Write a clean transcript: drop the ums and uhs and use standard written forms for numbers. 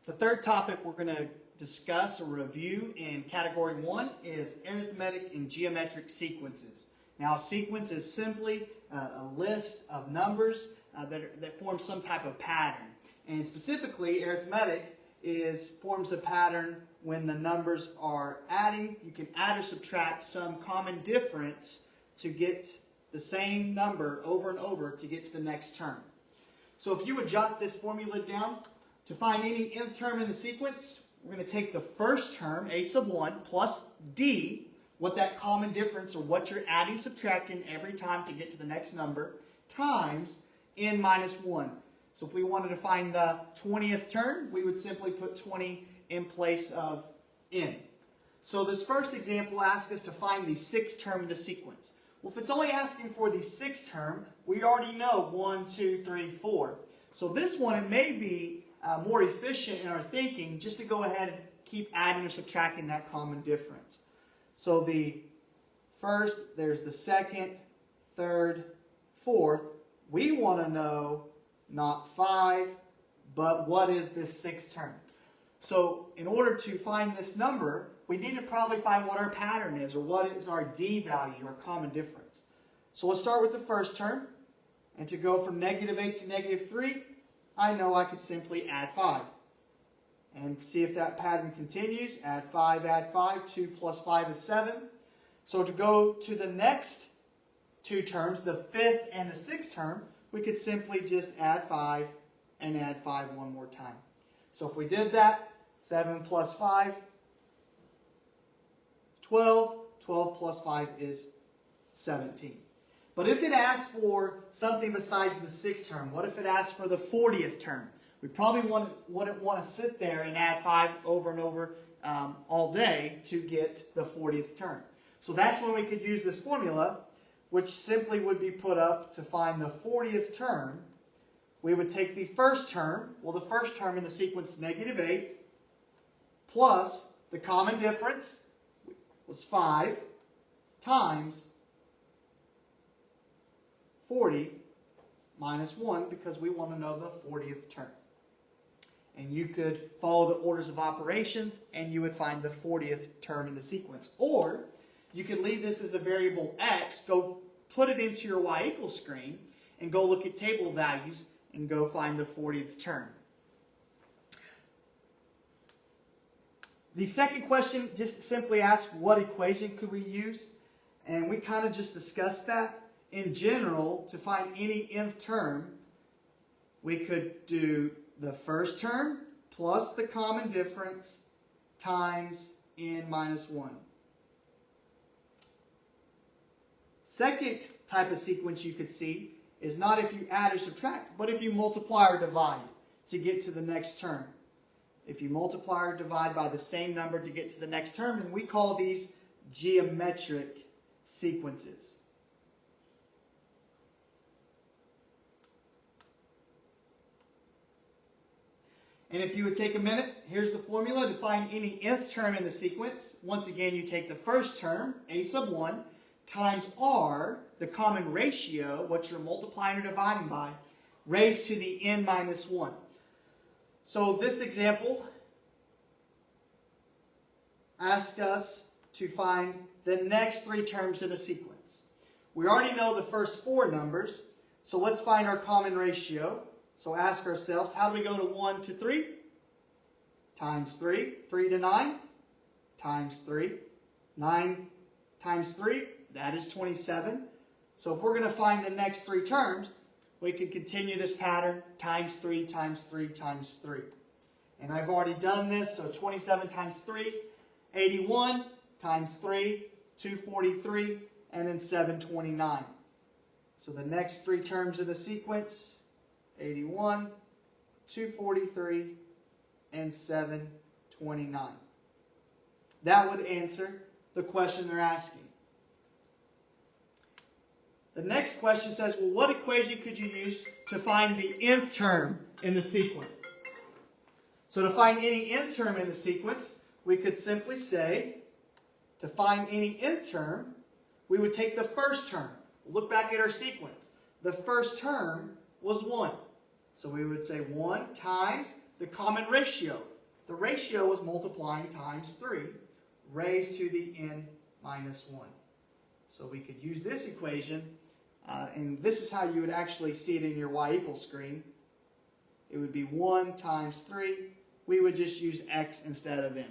The third topic we're going to discuss or review in Category 1 is arithmetic and geometric sequences. Now, a sequence is simply a list of numbers that form some type of pattern. And specifically, arithmetic forms a pattern when the numbers are adding. You can add or subtract some common difference to get the same number over and over to get to the next term. So if you would jot this formula down, to find any nth term in the sequence, we're going to take the first term, a sub 1, plus d, what that common difference or what you're adding, subtracting every time to get to the next number, times n minus 1. So if we wanted to find the 20th term, we would simply put 20 in place of n. So this first example asks us to find the sixth term in the sequence. Well, if it's only asking for the sixth term, we already know 1, 2, 3, 4. So this one, it may be more efficient in our thinking just to go ahead and keep adding or subtracting that common difference. So the first, there's the second, third, fourth. We want to know not 5, but what is this sixth term? So in order to find this number, we need to probably find what our pattern is, or what is our d value, or common difference. So let's start with the first term. And to go from -8 to -3, I know I could simply add 5. And see if that pattern continues. Add 5, 2 plus 5 is 7. So to go to the next two terms, the fifth and the sixth term, we could simply just add 5 and add 5 one more time. So if we did that, 7 plus 5, 12. 12 plus 5 is 17. But if it asks for something besides the sixth term, what if it asks for the 40th term? We probably wouldn't want to sit there and add 5 over and over all day to get the 40th term. So that's when we could use this formula, which simply would be put up to find the 40th term. We would take the first term, well, the first term in the sequence, -8, plus the common difference was 5, times 40 minus 1, because we want to know the 40th term. And you could follow the orders of operations, and you would find the 40th term in the sequence. Or you could leave this as the variable x, go put it into your y equals screen, and go look at table values, and go find the 40th term. The second question just simply asks, what equation could we use? And we kind of just discussed that. In general, to find any nth term, we could do the first term plus the common difference times n minus 1. Second type of sequence you could see is not if you add or subtract, but if you multiply or divide to get to the next term. If you multiply or divide by the same number to get to the next term, and we call these geometric sequences. And if you would take a minute, here's the formula to find any nth term in the sequence. Once again, you take the first term, a sub 1, times r, the common ratio, what you're multiplying or dividing by, raised to the n minus 1. So this example asks us to find the next three terms in the sequence. We already know the first four numbers, so let's find our common ratio. So ask ourselves, how do we go to 1 to 3? Times 3. 3 to 9? Times 3. 9 times 3, that is 27. So if we're going to find the next three terms, we can continue this pattern, times 3, times 3, times 3. And I've already done this, so 27 times 3, 81, times 3, 243, and then 729. So the next three terms of the sequence, 81, 243, and 729. That would answer the question they're asking. The next question says, well, what equation could you use to find the nth term in the sequence? So to find any nth term in the sequence, we could simply say, to find any nth term, we would take the first term. Look back at our sequence. The first term was 1. So we would say 1 times the common ratio. the ratio was multiplying times 3 raised to the n minus 1. So we could use this equation, and this is how you would actually see it in your y equals screen. It would be 1 times 3. We would just use x instead of n.